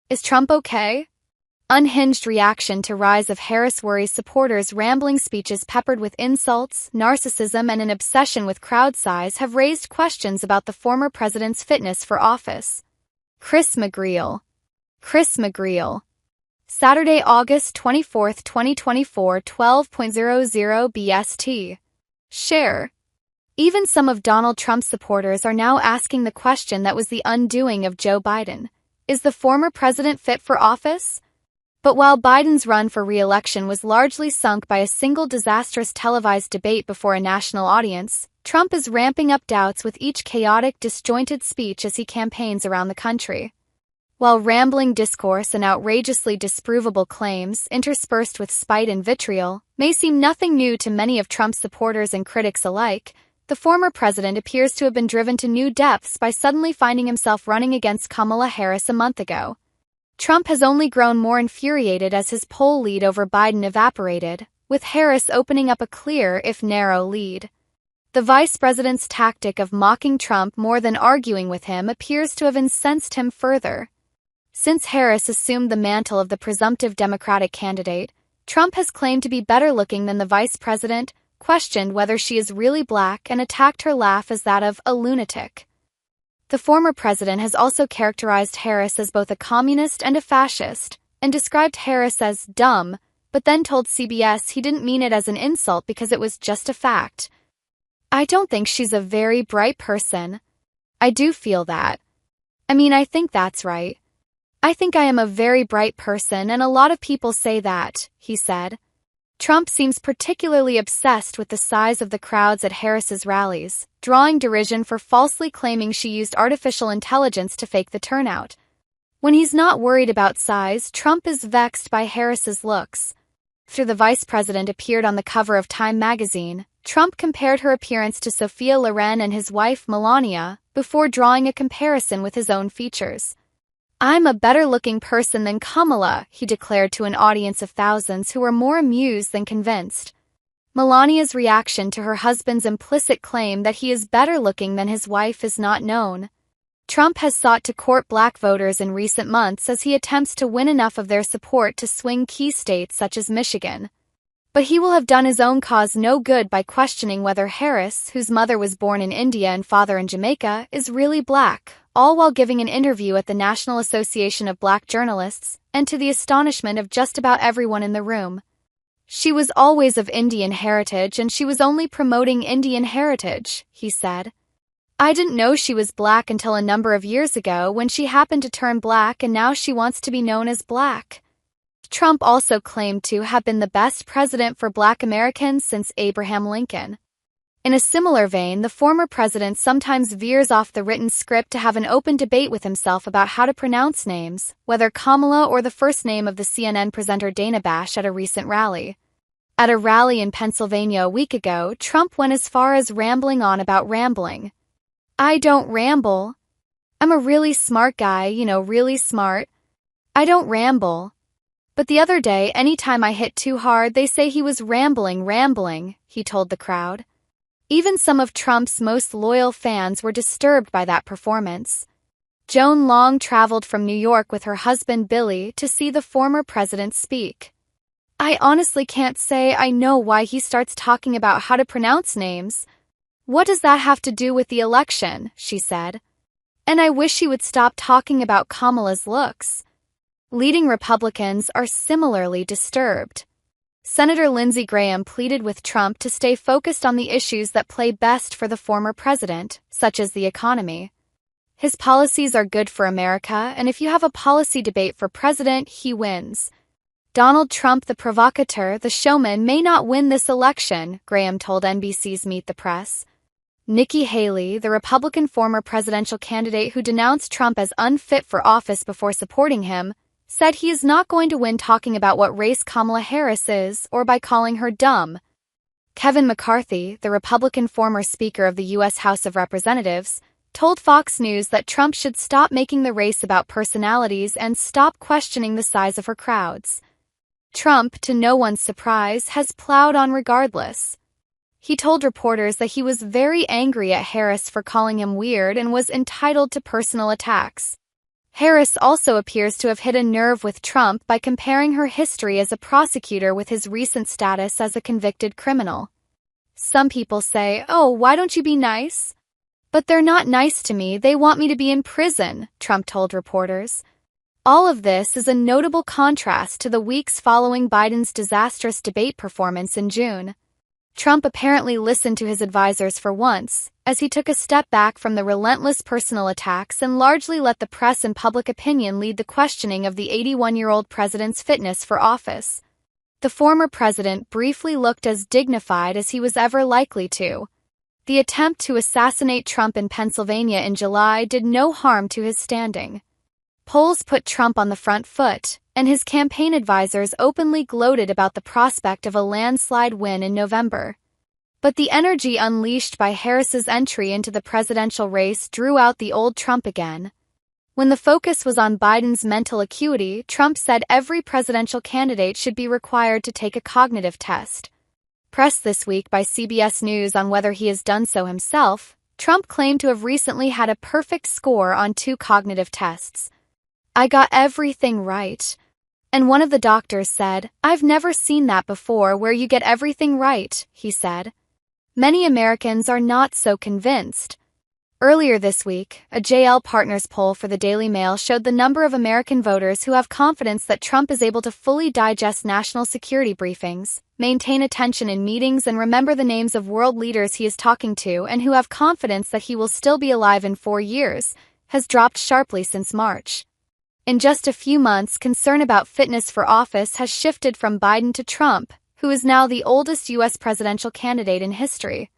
Is Trump okay? Unhinged reaction to rise of Harris worries supporters. Rambling speeches peppered with insults, narcissism, and an obsession with crowd size have raised questions about the former president's fitness for office. Chris McGreal. Saturday, August 24, 2024, 12:00 BST. Share. Even some of Donald Trump's supporters are now asking the question that was the undoing of Joe Biden. Is the former president fit for office? But while Biden's run for re-election was largely sunk by a single disastrous televised debate before a national audience, Trump is ramping up doubts with each chaotic, disjointed speech as he campaigns around the country. While rambling discourse and outrageously disprovable claims, interspersed with spite and vitriol, may seem nothing new to many of Trump's supporters and critics alike, the former president appears to have been driven to new depths by suddenly finding himself running against Kamala Harris a month ago. Trump has only grown more infuriated as his poll lead over Biden evaporated, with Harris opening up a clear, if narrow, lead. The vice president's tactic of mocking Trump more than arguing with him appears to have incensed him further. Since Harris assumed the mantle of the presumptive Democratic candidate, Trump has claimed to be better looking than the vice president, questioned whether she is really black, and attacked her laugh as that of a lunatic. The former president has also characterized Harris as both a communist and a fascist, and described Harris as dumb, but then told CBS he didn't mean it as an insult because it was just a fact. I don't think she's a very bright person. I do feel that. I think that's right. I think I am a very bright person and a lot of people say that, he said. Trump seems particularly obsessed with the size of the crowds at Harris's rallies, drawing derision for falsely claiming she used artificial intelligence to fake the turnout. When he's not worried about size, Trump is vexed by Harris's looks. After the vice president appeared on the cover of Time magazine, Trump compared her appearance to Sophia Loren and his wife Melania, before drawing a comparison with his own features. I'm a better-looking person than Kamala, he declared to an audience of thousands who were more amused than convinced. Melania's reaction to her husband's implicit claim that he is better-looking than his wife is not known. Trump has sought to court black voters in recent months as he attempts to win enough of their support to swing key states such as Michigan. But he will have done his own cause no good by questioning whether Harris, whose mother was born in India and father in Jamaica, is really black, all while giving an interview at the National Association of Black Journalists, and to the astonishment of just about everyone in the room. She was always of Indian heritage and she was only promoting Indian heritage, he said. I didn't know she was black until a number of years ago when she happened to turn black and now she wants to be known as black. Trump also claimed to have been the best president for black Americans since Abraham Lincoln. In a similar vein, the former president sometimes veers off the written script to have an open debate with himself about how to pronounce names, whether Kamala or the first name of the CNN presenter Dana Bash at a recent rally. At a rally in Pennsylvania a week ago, Trump went as far as rambling on about rambling. I don't ramble. I'm a really smart guy, really smart. I don't ramble. But the other day, anytime I hit too hard, they say he was rambling, he told the crowd. Even some of Trump's most loyal fans were disturbed by that performance. Joan Long traveled from New York with her husband Billy to see the former president speak. I honestly can't say I know why he starts talking about how to pronounce names. What does that have to do with the election, she said. And I wish he would stop talking about Kamala's looks. Leading Republicans are similarly disturbed. Senator Lindsey Graham pleaded with Trump to stay focused on the issues that play best for the former president, such as the economy. His policies are good for America, and if you have a policy debate for president, he wins. Donald Trump, the provocateur, the showman, may not win this election, Graham told NBC's Meet the Press. Nikki Haley, the Republican former presidential candidate who denounced Trump as unfit for office before supporting him, said he is not going to win talking about what race Kamala Harris is or by calling her dumb. Kevin McCarthy, the Republican former Speaker of the U.S. House of Representatives, told Fox News that Trump should stop making the race about personalities and stop questioning the size of her crowds. Trump, to no one's surprise, has plowed on regardless. He told reporters that he was very angry at Harris for calling him weird and was entitled to personal attacks. Harris also appears to have hit a nerve with Trump by comparing her history as a prosecutor with his recent status as a convicted criminal. Some people say, "Oh, why don't you be nice?" "But they're not nice to me, they want me to be in prison," Trump told reporters. All of this is a notable contrast to the weeks following Biden's disastrous debate performance in June. Trump apparently listened to his advisors for once, as he took a step back from the relentless personal attacks and largely let the press and public opinion lead the questioning of the 81-year-old president's fitness for office. The former president briefly looked as dignified as he was ever likely to. The attempt to assassinate Trump in Pennsylvania in July did no harm to his standing. Polls put Trump on the front foot, and his campaign advisors openly gloated about the prospect of a landslide win in November. But the energy unleashed by Harris's entry into the presidential race drew out the old Trump again. When the focus was on Biden's mental acuity, Trump said every presidential candidate should be required to take a cognitive test. Pressed this week by CBS News on whether he has done so himself, Trump claimed to have recently had a perfect score on 2 cognitive tests. "I got everything right." And one of the doctors said, "I've never seen that before where you get everything right," he said. Many Americans are not so convinced. Earlier this week, a JL Partners poll for the Daily Mail showed the number of American voters who have confidence that Trump is able to fully digest national security briefings, maintain attention in meetings, and remember the names of world leaders he is talking to, and who have confidence that he will still be alive in 4 years, has dropped sharply since March. In just a few months, concern about fitness for office has shifted from Biden to Trump, who is now the oldest U.S. presidential candidate in history.